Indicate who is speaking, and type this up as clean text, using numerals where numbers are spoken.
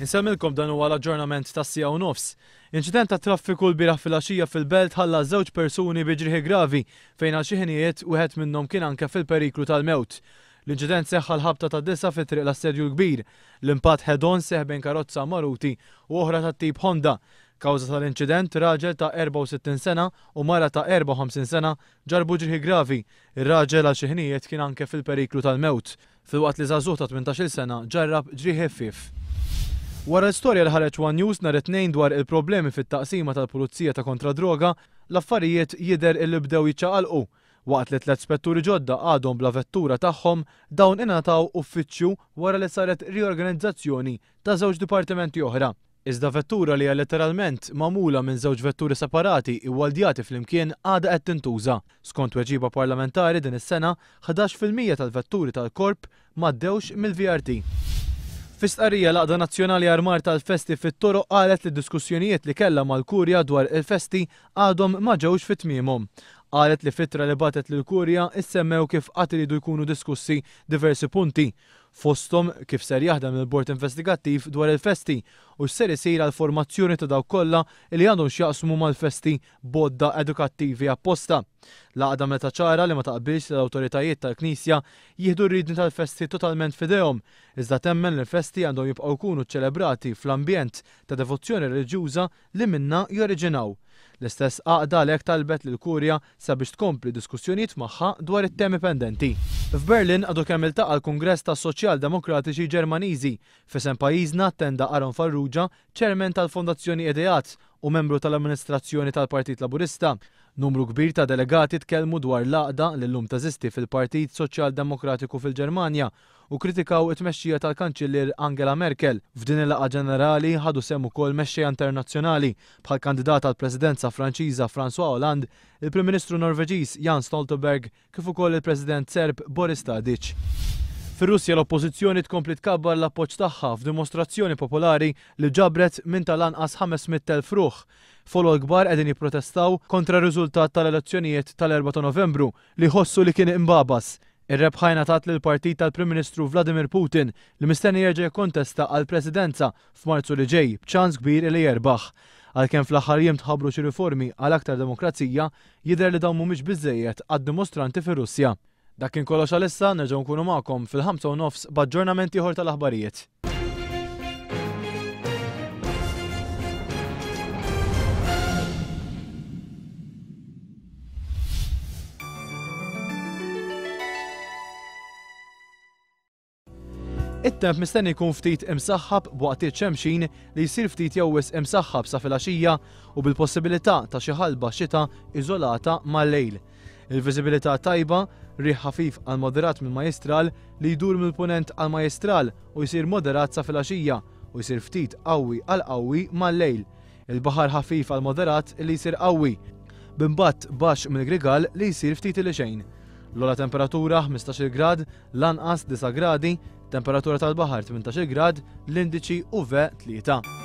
Speaker 1: Insemmilkom dan huwa l-aġġornament tas-sija u nofs. Inċident ta' traffiku l-bieraħ fil-għaxija fil-belt ħalla żewġ persuni bi ġrieħi gravi fejn għal xi ħinijiet wieħed minnhom kien anke fil-periklu tal-mewt. L-inċident seħħa l-ħabta ta' disa fit-triq l-assedju l-kbir. L-impatt head-on seħ bejn karozza Maruti u oħra tat-tip Honda. Kawża tal-inċident raġel ta' 64 sena u mara ta' 54 sena ġarbu ġrieħi gravi. Ir-raġel għal xi ħinijiet kien anke fil-periklu tal-mewt. Filwaqt li żagħżugħ ta' 18-il sena ġarrab ġrieħi ħfief. Wara l-istorja li ħareġ One News nhar it-tnejn dwar il-problemi fit-taqsima tal-Pulizija ta' kontra droga, l-affarijiet jidher illi bdew jiċċaqalqu. Waqt li 3 spetturi ġodda għadhom bla vettura tagħhom, dawn ingħataw uffiċċju wara li saret riorganizzazzjoni ta' żewġ dipartimenti oħra. Iżda vettura li hija letteralment magħmula minn żewġ vetturi separati iwaldjati flimkien għadha qed tintuża. Skont weġiba parlamentari din is-sena, 11% tal-vetturi tal-korp m'għaddewx mill-VRT. Fis-stqarrija l-Għaqda Nazzjonali Armar tal-Festi fit-Toroq qalet li d-diskussjonijiet li kellha mal-Kurja dwar il-festi għadhom ma ġewx fit-tmiemhom. Qalet li fittra li batet lill-Kurja issemmew kif qatt iridu jkunu diskussi diversi punti. Fosthom kif ser jaħdem il-Bord Investigattiv dwar il-festi u x'ser isir għal formazzjoni ta' dawk kollha li għandhom x'jaqsmu mal-festi bodda edukattivi apposta. L-Għaqda meta ċara li ma taqbilx li l-awtoritajiet tal-Knisja jieħdu r-ridni tal-festi totalment f'idejhom, iżda temmen li l-festi għandhom jibqgħu jkunu ċċelebrati fl-ambjent ta' devozzjoni reliġjuża li minnha joriġinaw. L-istess Għaqda għalhekk talbet lill-Kurja sabiex tkompli diskussjonijiet magħha dwar it-temi pendenti. F'Berlin għadu kemm iltaqa' l-Kungress tas-Soċjal-Demokratiċi Ġermaniżi f'isem pajjiżna attenda Aron Farrugia, ċermen tal-Fondazzjoni Ideat u membru tal-Amministrazzjoni tal-Partit Laburista. Numru kbir ta' delegati tkellmu dwar l-għaqda li llum teżisti fil-Partit Soċjal-Demokratiku fil-Ġermanja u kritikaw it-tmexxija tal-Kanċillier Angela Merkel. F'din il-laqgħa ġenerali ħadu sehem ukoll mexxejja internazzjonali bħal kandidat għall-Presidenza Franċiża François Hollande, il-Prim Ministru Norveġiż Jens Stoltenberg kif ukoll il-President Serb Boris Tadic. Fir-Russja l-Oppożizzjoni tkompli tkabbar l-appoġġ tagħha f'dimostrazzjoni popolari li ġabret minn tal-anqas 500,000 ruħ. Folo l-kbar qegħdin jipprotestaw kontra r-riżultat tal-elezzjonijiet tal-4 ta' Novembru li ħossu li kien imbabas. Ir-rebħa ngħatat lill-partit tal-Prim Ministru Vladimir Putin li mistenni jerġa' jikkontesta għall-Presidenza f'Marzu li ġej b'ċans kbir li jerbaħ. Għalkemm fl-aħħar jiem tħabbru xi riformi għal aktar demokrazija, jidher li dawn mhumiex biżżejjed għad-dimostranti fir-Russja. Dak kien kollox għalissa, nerġgħu nkunu magħkom fil-5:30 b'aġġornamenti ieħor tal-aħbarijiet. It-temp mistenni jkun ftit imsaħħab b'waqtiet xemxin li jsir ftit jew wisq imsaħħab sa filgħaxija u bil-possibilità ta' xi ħalba xita iżolata mal-lejl. Il-viżibilità tajba, riħ ħafif għal moderat mill-majestral li jdur mill-punent għal majestral u jsir moderat sa filgħaxija u jsir ftit qawwi għal qawwi mal-lejl. Il-baħar ħafif għal moderat li jsir qawwi, b'impatt baxx mill-grigal li jsir ftit il xejn. L-ogħla temperatura 15 grad, l-anqas 9 gradi, temperatura tal-baħar 18 grad, l-indiċi UV 3.